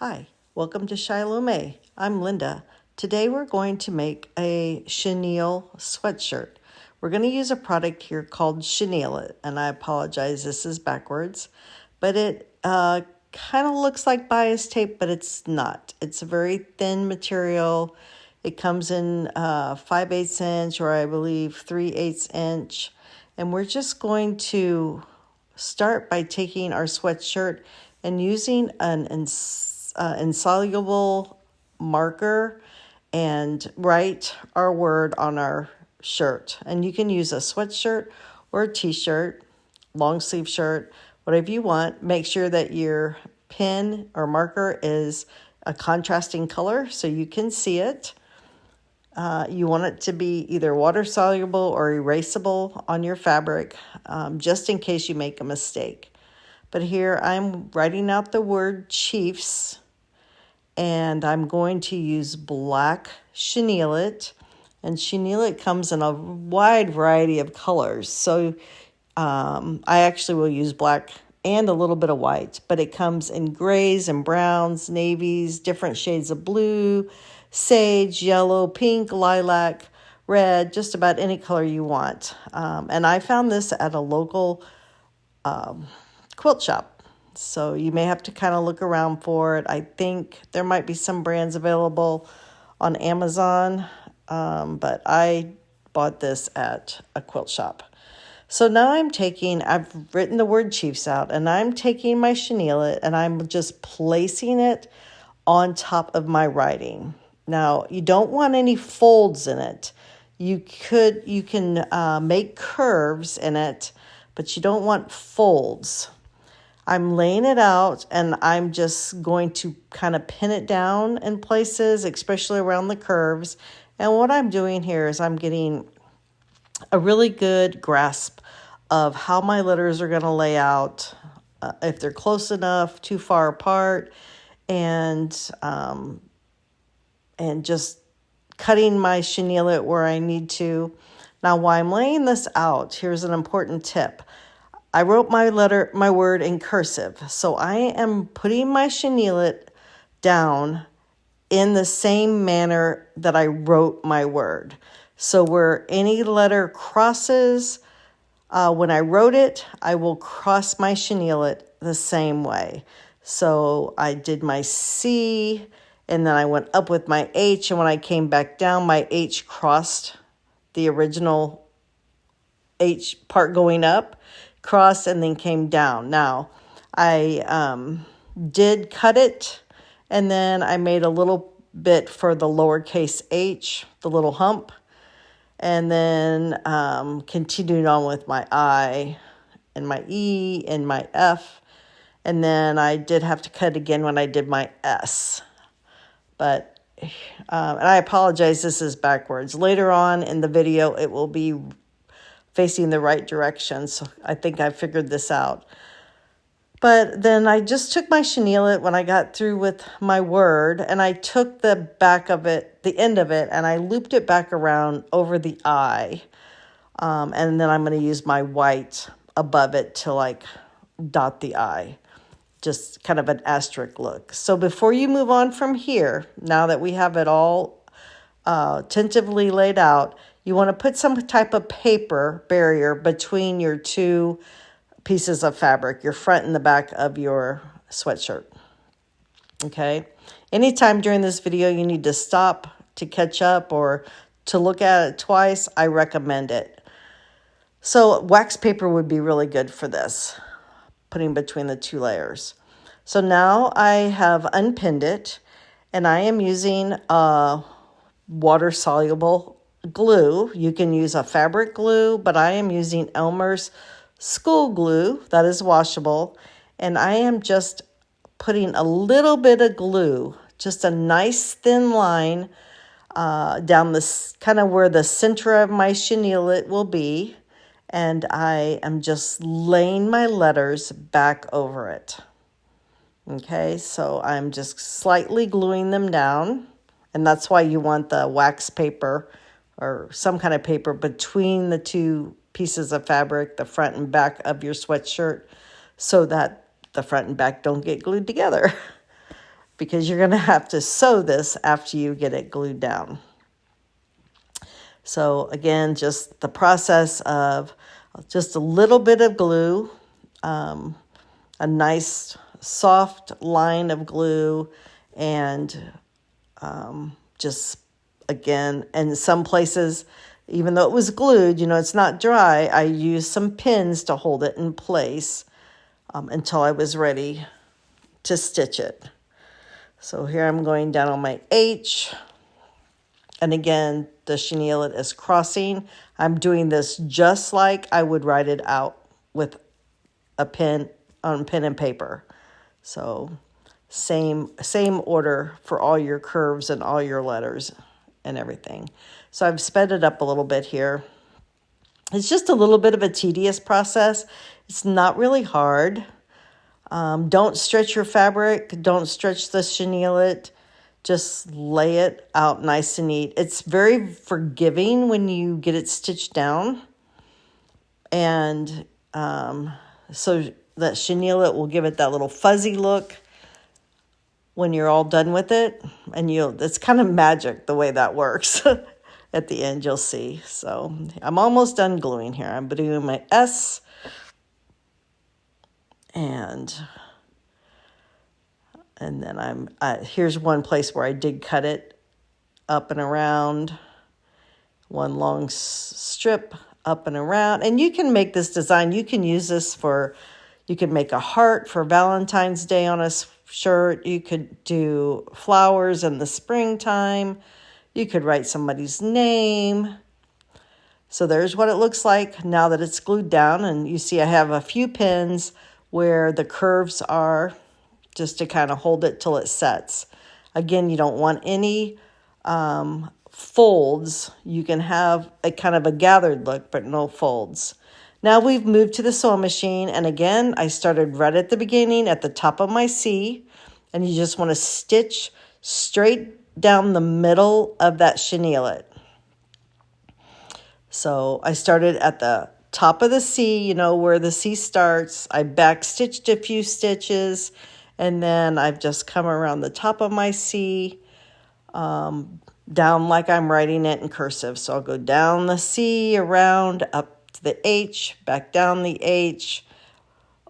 Hi, welcome to Shiloh May. I'm Linda. Today we're going to make a chenille sweatshirt. We're going to use a product here called Chenille-It, and I apologize, this is backwards, but it kind of looks like bias tape, but it's not. It's a very thin material. It comes in 5/8 inch, or I believe 3/8 inch, and we're just going to start by taking our sweatshirt and using an insoluble marker and write our word on our shirt. And you can use a sweatshirt or a t-shirt, long sleeve shirt, whatever you want. Make sure that your pen or marker is a contrasting color so you can see it. You want it to be either water soluble or erasable on your fabric, just in case you make a mistake. But here I'm writing out the word Chiefs, and I'm going to use black Chenille-It. And Chenille-It comes in a wide variety of colors. So I actually will use black and a little bit of white, but it comes in grays and browns, navies, different shades of blue, sage, yellow, pink, lilac, red, just about any color you want. And I found this at a local quilt shop. So you may have to kind of look around for it. I think there might be some brands available on Amazon, but I bought this at a quilt shop. So now I've written the word Chiefs out, and I'm taking my Chenille-It and I'm just placing it on top of my writing. Now, you don't want any folds in it. You can make curves in it, but you don't want folds. I'm laying it out, and I'm just going to kind of pin it down in places, especially around the curves. And what I'm doing here is I'm getting a really good grasp of how my letters are going to lay out, if they're close enough, too far apart, and just cutting my Chenille-It where I need to. Now, while I'm laying this out, here's an important tip. I wrote my word in cursive, so I am putting my Chenille-It down in the same manner that I wrote my word. So where any letter crosses, when I wrote it, I will cross my Chenille-It the same way. So I did my C, and then I went up with my H, and when I came back down, my H crossed the original H part going up, crossed, and then came down. Now, I did cut it, and then I made a little bit for the lowercase h, the little hump, and then continued on with my I and my E and my F, and then I did have to cut again when I did my S. But, and I apologize, this is backwards. Later on in the video, it will be facing the right direction, so I think I figured this out. But then I just took my Chenille-It when I got through with my word, and I took the back of it, the end of it, and I looped it back around over the I. And then I'm going to use my white above it to like dot the I. Just kind of an asterisk look. So before you move on from here, now that we have it all tentatively laid out, you want to put some type of paper barrier between your two pieces of fabric, your front and the back of your sweatshirt. Okay? Anytime during this video you need to stop to catch up or to look at it twice, I recommend it. So wax paper would be really good for this, putting between the two layers. So now I have unpinned it, and I am using a water-soluble glue. You can use a fabric glue, but I am using Elmer's school glue that is washable, and I am just putting a little bit of glue, just a nice thin line down this kind of where the center of my Chenille-It will be, and I am just laying my letters back over it. Okay, so I'm just slightly gluing them down, and that's why you want the wax paper or some kind of paper between the two pieces of fabric, the front and back of your sweatshirt, so that the front and back don't get glued together. because you're going to have to sew this after you get it glued down. So again, just the process of just a little bit of glue, a nice soft line of glue, and just again, and some places, even though it was glued, it's not dry, I used some pins to hold it in place until I was ready to stitch it. So here I'm going down on my H, and again, the chenille-it is crossing. I'm doing this just like I would write it out with a pen on pen and paper. So same order for all your curves and all your letters and everything. So I've sped it up a little bit here. It's just a little bit of a tedious process. It's not really hard. Don't stretch your fabric. Don't stretch the chenille-it. Just lay it out nice and neat. It's very forgiving when you get it stitched down. And so that chenille-it will give it that little fuzzy look when you're all done with it. And it's kind of magic the way that works. At the end, you'll see. So I'm almost done gluing here. I'm doing my S. And then here's one place where I did cut it up and around, one long strip up and around. And you can make this design. You can use this you can make a heart for Valentine's Day on a shirt. You could do flowers in the springtime. You could write somebody's name. So there's what it looks like now that it's glued down. And you see I have a few pins where the curves are, just to kind of hold it till it sets. Again, you don't want any folds. You can have a kind of a gathered look, but no folds. Now we've moved to the sewing machine. And again, I started right at the beginning at the top of my C. And you just want to stitch straight down the middle of that chenille-it. So I started at the top of the C, where the C starts. I back stitched a few stitches. And then I've just come around the top of my C, down like I'm writing it in cursive. So I'll go down the C, around, up to the H, back down the H,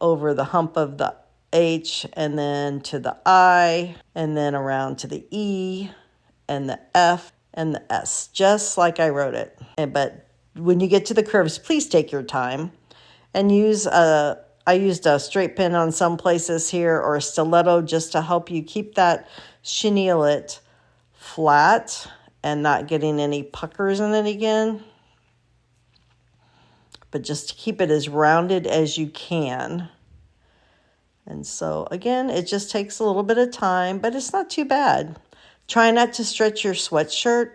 over the hump of the H, and then to the I, and then around to the E, and the F, and the S, just like I wrote it. But when you get to the curves, please take your time and I used a straight pin on some places here, or a stiletto, just to help you keep that chenille-it flat and not getting any puckers in it again. But just to keep it as rounded as you can. And so again, it just takes a little bit of time, but it's not too bad. Try not to stretch your sweatshirt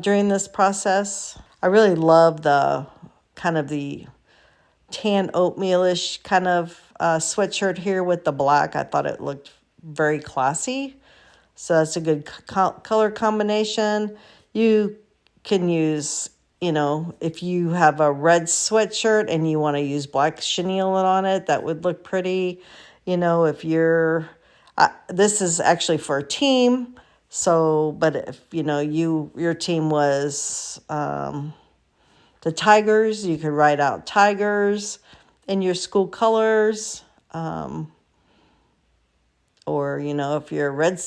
during this process. I really love the kind of the tan oatmeal-ish kind of sweatshirt here with the black. I thought it looked very classy. So that's a good color combination. You can use, if you have a red sweatshirt and you want to use black chenille-it on it, that would look pretty. If you're, this is actually for a team. So, but if, your team was the Tigers, you could write out Tigers in your school colors. Or, if you're a Red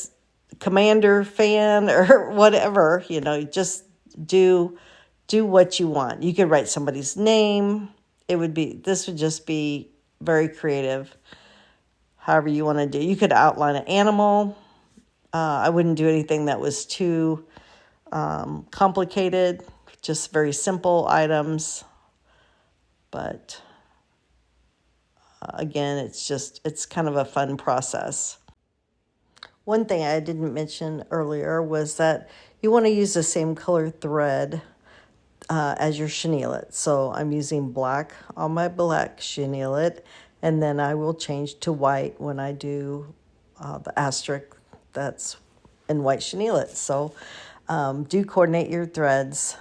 Commander fan or whatever, just do what you want. You could write somebody's name. This would just be very creative. However you want to do. You could outline an animal. I wouldn't do anything that was too complicated. Just very simple items. But again, it's kind of a fun process. One thing I didn't mention earlier was that you want to use the same color thread as your chenille-it. So I'm using black on my black chenille-it, and then I will change to white when I do the asterisk that's in white chenille-it. So do coordinate your threads.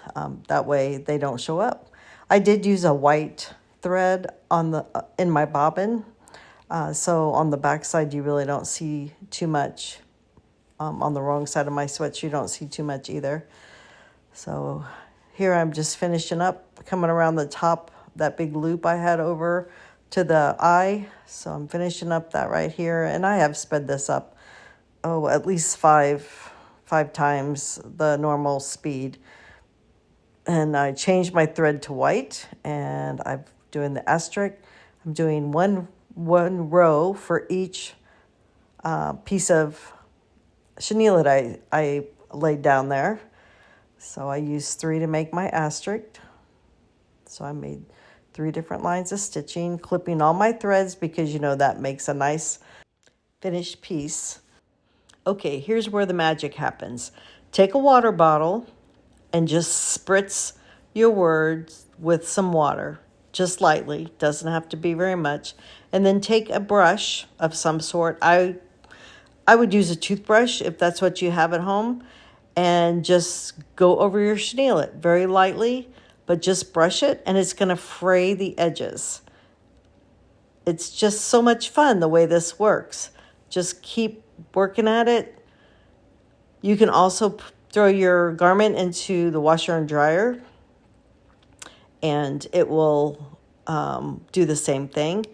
That way they don't show up. I did use a white thread in my bobbin. So on the back side, you really don't see too much. On the wrong side of my sweatshirt, you don't see too much either. So here I'm just finishing up, coming around the top, that big loop I had over to the eye. So I'm finishing up that right here. And I have sped this up, at least five times the normal speed. And I changed my thread to white, and I'm doing the asterisk. I'm doing one row for each piece of chenille I laid down there. So I used 3 to make my asterisk. So I made 3 different lines of stitching, clipping all my threads because that makes a nice finished piece. Okay, here's where the magic happens. Take a water bottle and just spritz your words with some water, just lightly, doesn't have to be very much. And then take a brush of some sort. I would use a toothbrush if that's what you have at home, and just go over your chenille-it very lightly, but just brush it, and it's going to fray the edges. It's just so much fun the way this works. Just keep working at it. You can also throw your garment into the washer and dryer, and it will do the same thing.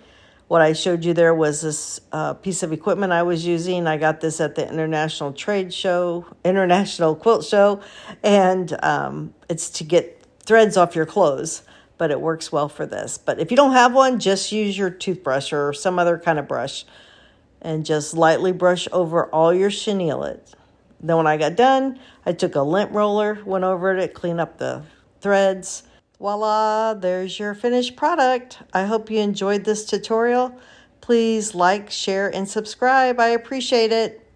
What I showed you there was this piece of equipment I was using. I got this at the International Quilt Show, and it's to get threads off your clothes, but it works well for this. But if you don't have one, just use your toothbrush or some other kind of brush, and just lightly brush over all your chenille-it. Then when I got done, I took a lint roller, went over it, cleaned up the threads. Voila, there's your finished product. I hope you enjoyed this tutorial. Please like, share, and subscribe. I appreciate it.